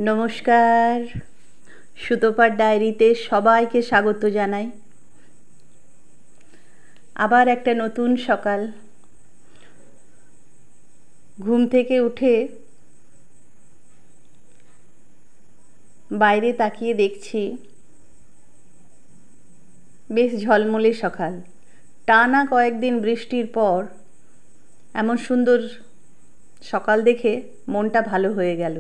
নমস্কার, সুতোপার ডায়েরিতে সবাইকে স্বাগত জানাই। আবার একটা নতুন সকাল। ঘুম থেকে উঠে বাইরে তাকিয়ে দেখছি বেশ ঝলমলে সকাল। টানা কয়েকদিন বৃষ্টির পর এমন সুন্দর সকাল দেখে মনটা ভালো হয়ে গেল।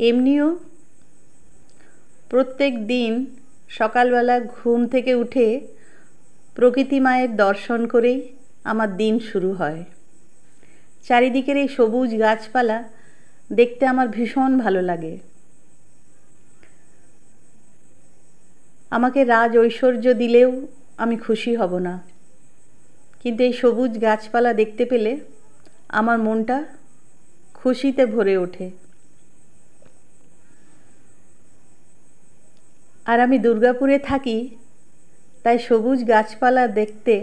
এমনিও প্রত্যেক দিন সকালবেলা ঘুম থেকে উঠে প্রকৃতি মায়ের দর্শন করেই আমার দিন শুরু হয়। চারিদিকের এই সবুজ গাছপালা দেখতে আমার ভীষণ ভালো লাগে। আমাকে রাজ ঐশ্বর্য দিলেও আমি খুশি হব না, কিন্তু এই সবুজ গাছপালা দেখতে পেলে আমার মনটা খুশিতে ভরে ওঠে। আর আমি দুর্গাপুরে থাকি, তাই সবুজ গাছপালা দেখতে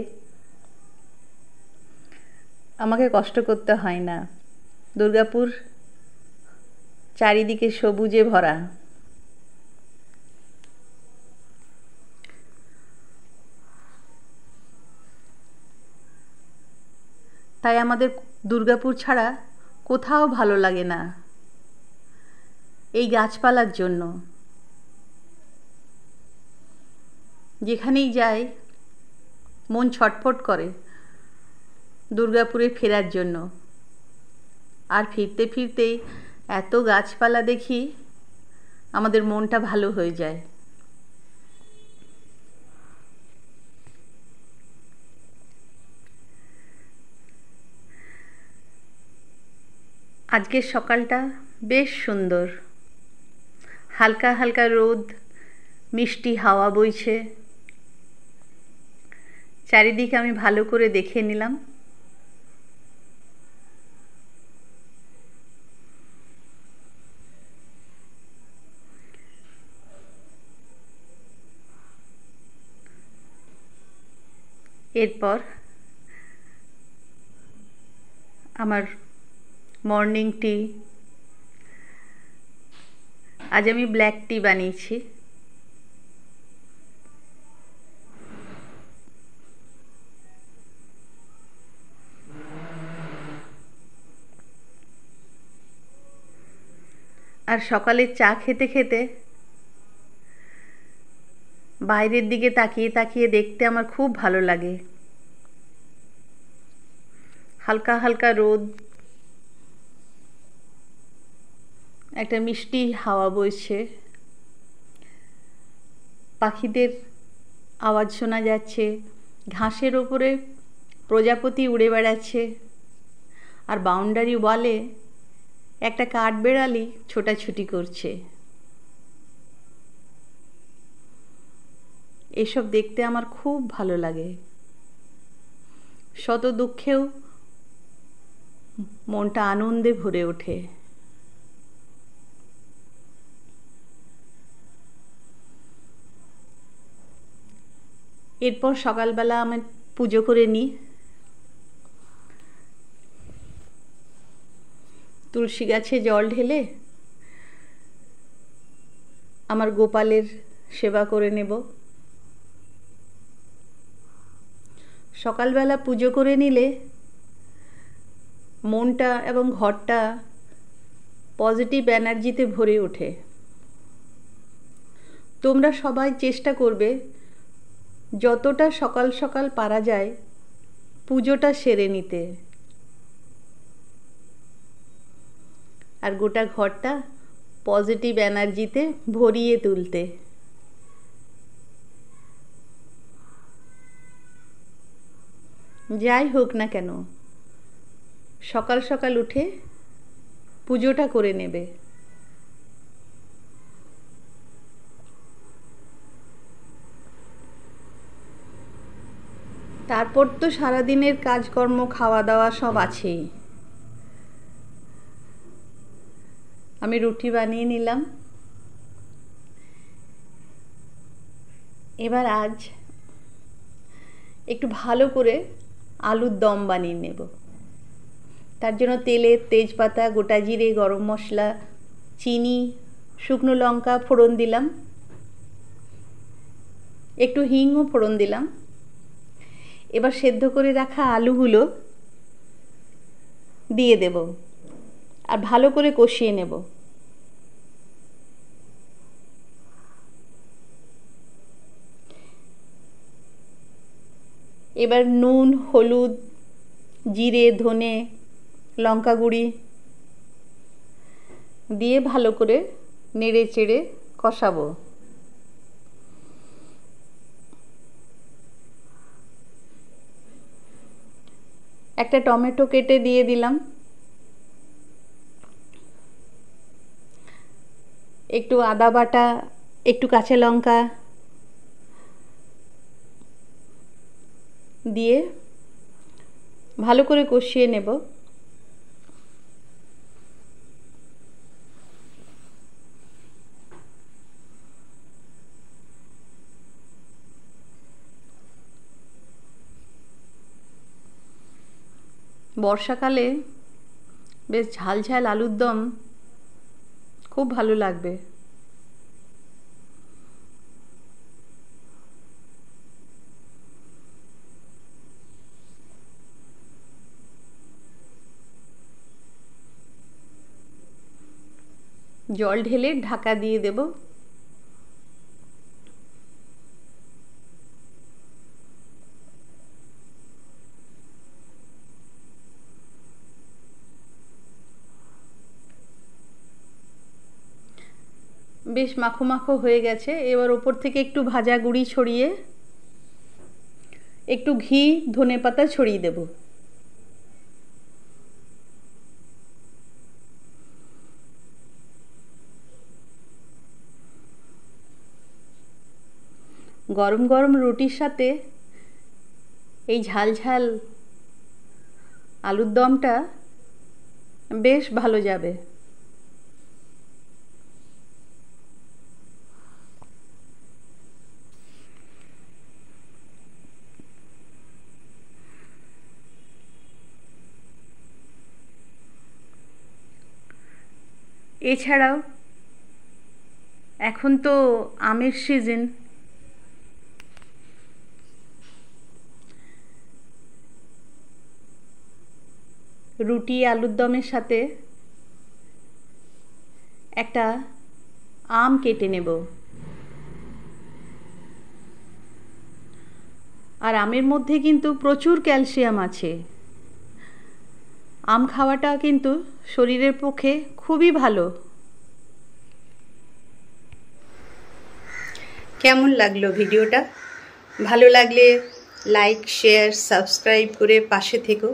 আমাকে কষ্ট করতে হয় না। দুর্গাপুর চারিদিকে সবুজে ভরা। তাই আমাদের দুর্গাপুর ছাড়া কোথাও ভালো লাগে না এই গাছপালার জন্য। যেখানেই যাই মন ছটফট করে দুর্গাপুরে ফেরার জন্য। আর ফিরতে ফিরতেই এত গাছপালা দেখি আমাদের মনটা ভালো হয়ে যায়। আজকের সকালটা বেশ সুন্দর। হালকা হালকা রোদ, মিষ্টি হাওয়া বইছে। চারিদিকে আমি ভালো করে দেখে নিলাম। এরপর আমার মর্নিং টি, আজ আমি ব্ল্যাক টি বানিয়েছি। আর সকালে চা খেতে খেতে বাইরের দিকে তাকিয়ে তাকিয়ে দেখতে আমার খুব ভালো লাগে। হালকা হালকা রোদ, একটা মিষ্টি হাওয়া বইছে, পাখিদের আওয়াজ শোনা যাচ্ছে, ঘাসের ওপরে প্রজাপতি উড়ে বেড়াচ্ছে, আর বাউন্ডারি ওয়ালে একটা কাঠবেড়ালি ছোটাছুটি করছে। এসব দেখতে আমার খুব ভালো লাগে। শত দুঃখেও মনটা আনন্দে ভরে ওঠে। এরপর সকালবেলা আমি পুজো করে নিই। তুলসী গাছে জল ঢেলে আমার গোপালের সেবা করে নেব। সকালবেলা পুজো করে নিলে মনটা এবং ঘরটা পজিটিভ এনার্জিতে ভরে ওঠে। তোমরা সবাই চেষ্টা করবে যতটা সকাল সকাল পারা যায় পুজোটা সেরে নিতে, আর গোটা ঘরটা পজিটিভ এনার্জিতে ভরিয়ে তুলতে। যাই হোক না কেন, সকাল সকাল উঠে পুজোটা করে নেবে। তারপর তো সারাদিনের কাজকর্ম, খাওয়া দাওয়া সব আছেই। আমি রুটি বানিয়ে নিলাম। এবার আজ একটু ভালো করে আলুর দম বানিয়ে নেব। তার জন্য তেলে তেজপাতা, গোটা জিরে, গরম মশলা, চিনি, শুকনো লঙ্কা ফোড়ন দিলাম, একটু হিংও ফোড়ন দিলাম। এবার সেদ্ধ করে রাখা আলুগুলো দিয়ে দেব আর ভালো করে কষিয়ে নেব। এবার নুন, হলুদ, জিরে, ধনে, লঙ্কা গুঁড়ি দিয়ে ভালো করে নেড়ে চেড়ে কষাবো। একটা টমেটো কেটে দিয়ে দিলাম, একটু আদা বাটা, একটু কাঁচা লঙ্কা দিয়ে ভালো করে কষিয়ে নেব। বর্ষাকালে বেশ ঝাল ঝাল আলুর দম খুব ভালো লাগবে। জল ঢেলে ঢাকা দিয়ে দেব। বেশ মাখো মাখো হয়ে গেছে। এবার ওপর থেকে একটু ভাজা গুঁড়ি ছড়িয়ে একটু ঘি, ধনেপাতা ছড়িয়ে দেব। গরম গরম রুটির সাথে এই ঝাল ঝাল আলুর দমটা বেশ ভালো যাবে। এছাড়াও এখন তো আমের সিজন, রুটি আলুর দমের সাথে একটা আম কেটে নেব। আর আমের মধ্যে কিন্তু প্রচুর ক্যালসিয়াম আছে। আম খাওয়াটা কিন্তু শরীরের পক্ষে খুবই ভালো। কেমন লাগলো ভিডিওটা? ভালো লাগলে লাইক, শেয়ার, সাবস্ক্রাইব করে পাশে থেকো।